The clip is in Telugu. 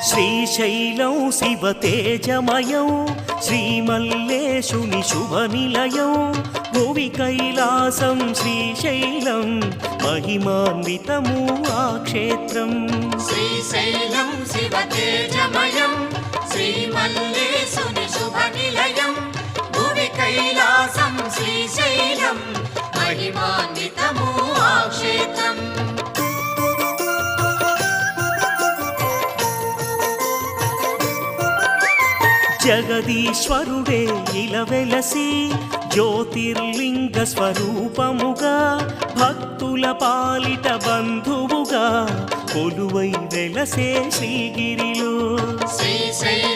శ్రీశైలం శివతేజమయం శ్రీమల్లేశుని శుభనిలయం భువి కైలాసం శ్రీశైలం మహిమాన్వితము ఆ క్షేత్రం. శ్రీశైలం శివతేజమయం శ్రీమల్లేశుని శుభనిలయం భువి కైలాసం శ్రీశైలం మహిమాన్వితము ఆ క్షేత్రం. జగదీశ్వరుడే ఇలవెలసి జ్యోతిర్లింగ స్వరూపముగా భక్తుల పాలిట బంధువుగా కొలువై వెలసే శ్రీగిరిలో. శ్రీశైలం